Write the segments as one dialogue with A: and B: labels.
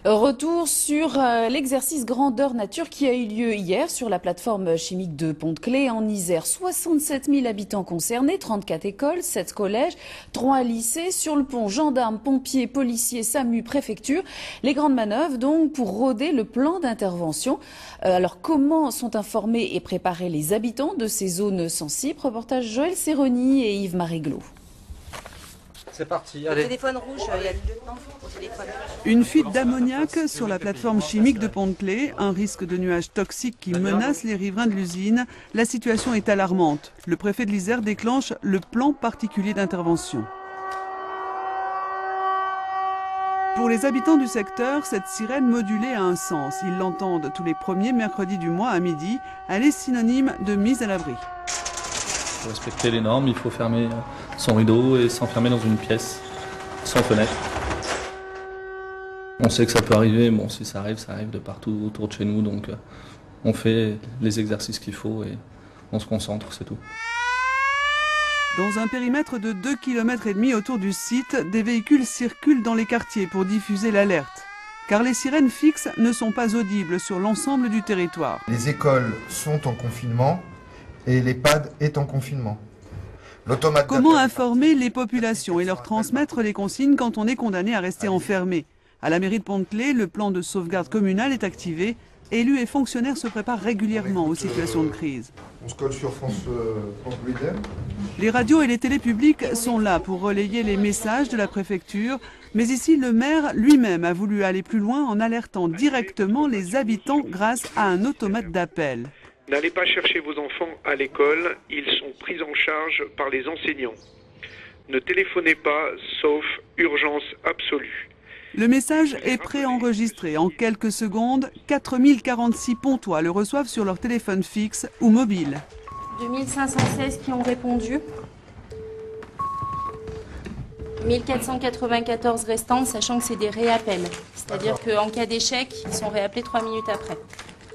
A: Retour sur l'exercice grandeur nature qui a eu lieu hier sur la plateforme chimique de Pont-de-Claix en Isère. 67 000 habitants concernés, 34 écoles, 7 collèges, 3 lycées. Sur le pont, gendarmes, pompiers, policiers, SAMU, préfecture. Les grandes manœuvres donc pour rôder le plan d'intervention. Alors comment sont informés et préparés les habitants de ces zones sensibles? Reportage Joël Serroni et Yves Maréglot.
B: C'est parti, allez.
C: Téléphone rouge, il y a le lieutenant au téléphone.
D: Une fuite d'ammoniac sur la plateforme chimique de Pont-de-Claix, un risque de nuages toxiques qui menace les riverains de l'usine. La situation est alarmante. Le préfet de l'Isère déclenche le plan particulier d'intervention. Pour les habitants du secteur, cette sirène modulée a un sens. Ils l'entendent tous les premiers mercredis du mois à midi. Elle est synonyme de mise à l'abri.
B: Il faut respecter les normes, il faut fermer son rideau et s'enfermer dans une pièce, sans fenêtre. On sait que ça peut arriver, bon si ça arrive de partout autour de chez nous, donc on fait les exercices qu'il faut et on se concentre, c'est tout.
D: Dans un périmètre de 2,5 km autour du site, des véhicules circulent dans les quartiers pour diffuser l'alerte. Car les sirènes fixes ne sont pas audibles sur l'ensemble du territoire.
E: Les écoles sont en confinement et l'EHPAD est en confinement.
D: Comment informer les populations et leur transmettre les consignes quand on est condamné à rester enfermé? À la mairie de Pont-de-Claix, le plan de sauvegarde communale est activé. Élus et fonctionnaires se préparent régulièrement aux situations de crise.
E: On se colle sur France Bleu Isère.
D: Les radios et les télés publiques sont là pour relayer les messages de la préfecture. Mais ici, le maire lui-même a voulu aller plus loin en alertant directement les habitants grâce à un automate d'appel.
F: N'allez pas chercher vos enfants à l'école, ils sont pris en charge par les enseignants. Ne téléphonez pas, sauf urgence absolue.
D: Le message est préenregistré. En quelques secondes, 4046 Pontois le reçoivent sur leur téléphone fixe ou mobile.
C: 2516 qui ont répondu. 1494 restants, sachant que c'est des réappels. C'est-à-dire qu'en cas d'échec, ils sont réappelés 3 minutes après.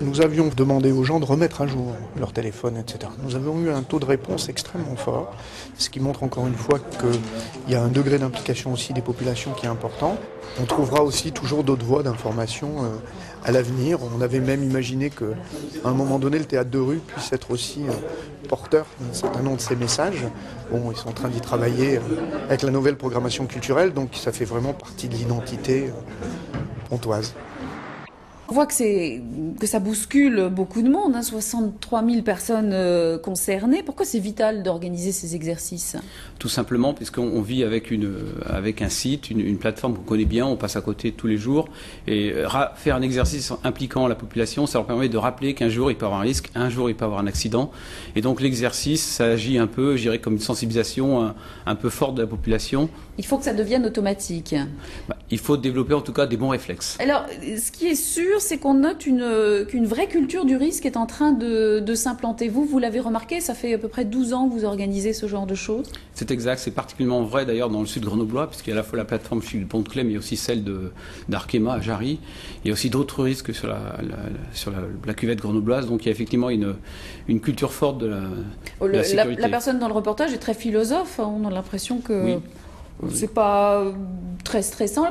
G: Nous avions demandé aux gens de remettre à jour leur téléphone, etc. Nous avons eu un taux de réponse extrêmement fort, ce qui montre encore une fois qu'il y a un degré d'implication aussi des populations qui est important. On trouvera aussi toujours d'autres voies d'information à l'avenir. On avait même imaginé qu'à un moment donné, le théâtre de rue puisse être aussi porteur d'un certain nombre de ces messages. Bon, ils sont en train d'y travailler avec la nouvelle programmation culturelle, donc ça fait vraiment partie de l'identité pontoise.
A: On voit que ça bouscule beaucoup de monde, 63 000 personnes concernées. Pourquoi c'est vital d'organiser ces exercices?
H: Tout simplement puisqu'on vit avec un site, une plateforme qu'on connaît bien, on passe à côté tous les jours. Et faire un exercice impliquant la population, ça leur permet de rappeler qu'un jour il peut y avoir un risque, un jour il peut y avoir un accident. Et donc l'exercice, ça agit un peu, je dirais, comme une sensibilisation un peu forte de la population.
A: Il faut que ça devienne automatique.
H: Il faut développer en tout cas des bons réflexes.
A: Alors, ce qui est sûr, c'est qu'on note qu'une vraie culture du risque est en train de s'implanter. Vous l'avez remarqué, ça fait à peu près 12 ans que vous organisez ce genre de choses.
H: C'est exact, c'est particulièrement vrai d'ailleurs dans le sud grenoblois, puisqu'il y a à la fois la plateforme chimique de Pont-de-Claix, mais aussi celle d'Arkema à Jarry. Il y a aussi d'autres risques sur la cuvette grenobloise, donc il y a effectivement une culture forte de la sécurité.
A: La personne dans le reportage est très philosophe, on a l'impression que
H: oui.
A: c'est pas très stressant.